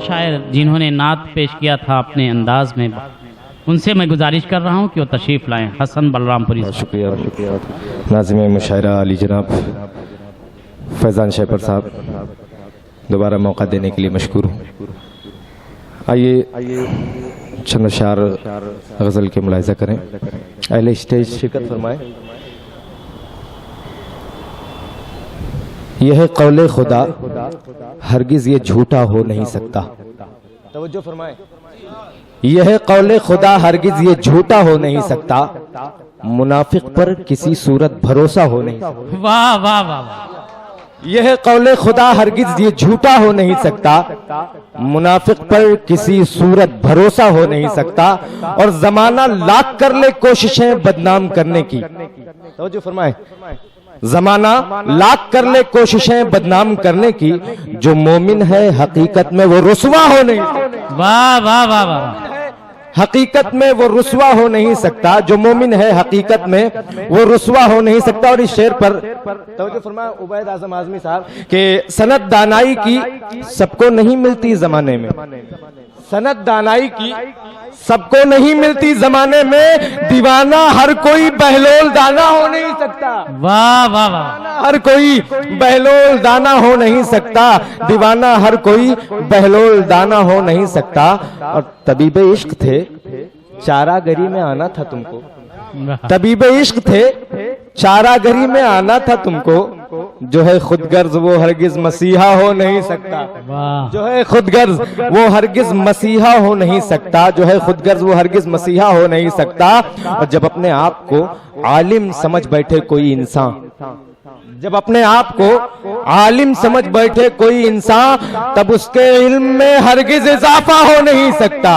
शायर जिन्होंने नात पेश किया था अपने अंदाज में, उनसे मैं गुजारिश कर रहा हूं कि वो तशरीफ़ लाएं। हसन बलरामपुरी। शुक्रिया नाज़िम मुशायरा अली जनाब फैज़ान शहपर साहब, दोबारा मौका देने के लिए मशकूर हूँ। आइए चंद अशार गज़ल के मुलाहिज़ा करें। अहले स्टेज शिरकत फरमाएं। यह कौले खुदा हरगिज़ ये झूठा हो नहीं सकता। तवज्जो फरमाएं। यह कौले खुदा हरगिज़ ये झूठा हो नहीं सकता, मुनाफिक पर किसी सूरत भरोसा हो नहीं सकता। वाह वाह वाह। यह कौले खुदा हरगिज़ ये झूठा हो नहीं सकता, मुनाफिक पर किसी सूरत भरोसा हो नहीं सकता, और जमाना लाख कर ले कोशिशें बदनाम करने की। तवज्जो फरमाएं। जमाना लाख कर ले कोशिशें बदनाम करने की, जो मोमिन है हकीकत में वो रुसवा हो नहीं। वाह वाह वाह वाह। हकीकत में वो रुसवा हो नहीं सकता, जो मोमिन है हकीकत में वो रुसवा हो नहीं सकता। और इस शेर पर तवज्जो फरमाएं उबैद आजम आजमी साहब के सनद दानाई की सबको नहीं मिलती जमाने में। सनद दानाई की सबको नहीं मिलती जमाने में, दीवाना हर कोई बहलोल दाना हो नहीं सकता। वाह वाह वाह। हर कोई बहलोल दाना हो नहीं सकता, दीवाना हर कोई बहलोल दाना हो नहीं सकता। और तबीबे इश्क थे चारागरी में आना था तुमको, तबीबे इश्क थे चारागरी में आना था तुमको, जो है खुदगर्ज वो हरगिज मसीहा हो नहीं सकता। जो है खुदगर्ज वो हरगिज मसीहा हो नहीं सकता, जो है खुदगर्ज वो हरगिज मसीहा हो नहीं सकता। और जब अपने आप को आलिम समझ बैठे कोई इंसान, जब अपने आप को आलिम समझ बैठे कोई इंसान, तब उसके इल्म में हरगिज इजाफा हो नहीं सकता,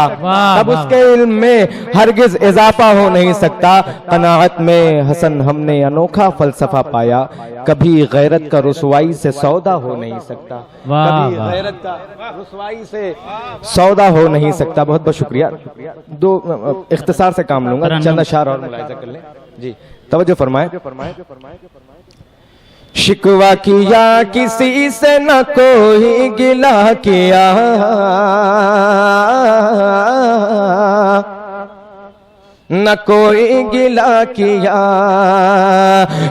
तब उसके इल्म में हरगिज इजाफा हो नहीं सकता। कनाअत में हसन हमने अनोखा फलसफा पाया, कभी गैरत का रुसवाई से सौदा हो नहीं सकता, कभी गैरत का रुसवाई से सौदा हो नहीं सकता। बहुत बहुत शुक्रिया। दो इख्तिसार से काम लूंगा, चंद अशार और मुलाहिज़ा कर लें जी। तवज्जो फरमाएं। शिकवा किया किसी से न कोई गिला किया, न कोई गिला किया।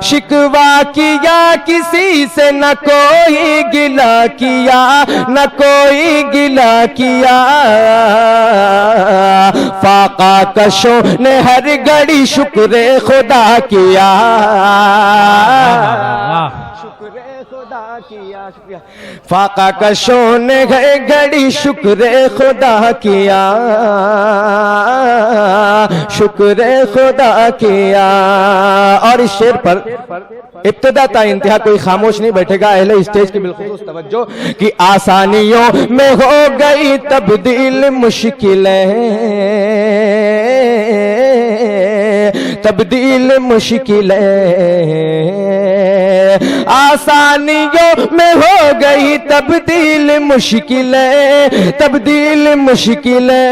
शिकवा किया किसी से न कोई गिला किया, न कोई गिला किया। फाका कशों ने हर घड़ी शुक्र खुदा किया, किया। फाका कशों ने घड़ी शुक्र खुदा किया, शुक्र खुदा किया। और इस शेर पर इब्तिदा ता इंतहा कोई खामोश नहीं बैठेगा। अहले स्टेज की बिल्खुसूस तवज्जो कि आसानियों में हो गई तब्दील मुश्किलें, तब्दील मुश्किलें। आसानियों में हो गई तब्दील मुश्किलें, तब्दील मुश्किलें।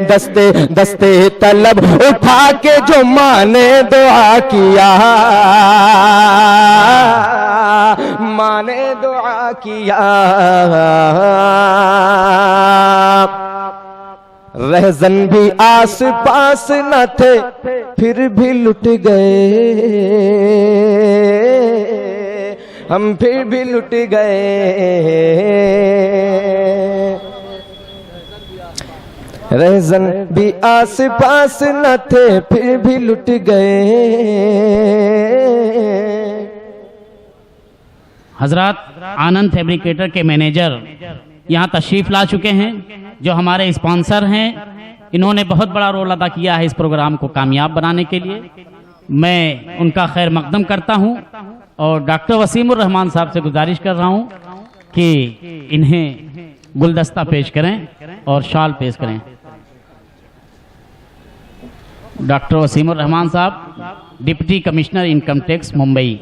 दस्ते दस्ते तलब उठा के जो माने दुआ किया, माने दुआ किया। रहज़न भी आस पास न थे फिर भी लुट गए, हम फिर भी लुट गए। रहज़न भी आस पास न थे फिर भी लुट गए। हजरात, आनंद फैब्रिकेटर के मैनेजर यहाँ तशरीफ ला चुके हैं, जो हमारे स्पॉन्सर हैं। इन्होंने बहुत बड़ा रोल अदा किया है इस प्रोग्राम को कामयाब बनाने के लिए। मैं उनका खैर मकदम करता हूं और डॉक्टर वसीमुर रहमान साहब से गुजारिश कर रहा हूं कि इन्हें गुलदस्ता पेश करें और शाल पेश करें। डॉक्टर वसीमुर रहमान साहब, deputy commissioner income tax Mumbai.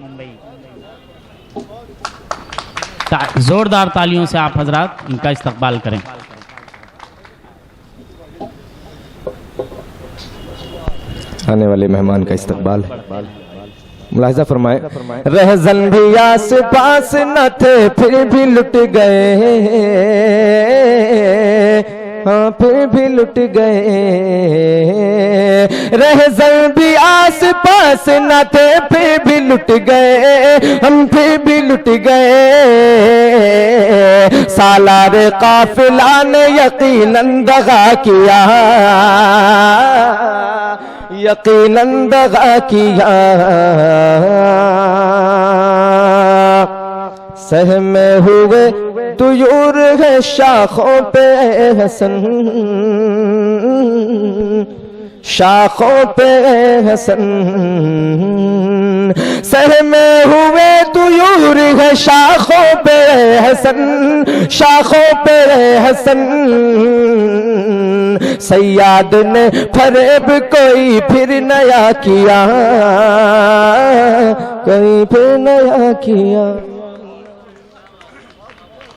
जोरदार तालियों से आप हजरात इनका इस्तकबाल करें। आने वाले मेहमान का इस्तकबाल है। मुलाहिजा फरमाए, रहज़न भी आस पास न थे फिर भी लुट गए, हाँ फिर भी लुट गए। रहज़न भी आस पास न थे फिर भी लुट गए, हम फिर भी लुट गए। सालार काफिला ने यकीनन दगा किया, यकीनन दगा किया। सहमे हुए तुयूर है शाखों पे हसन, शाखों पे हसन। सहमे हुए तुयूर है शाखों पे हसन, शाखों पे हसन। सैयाद ने फरेब कोई फिर नया किया, कोई फिर नया किया।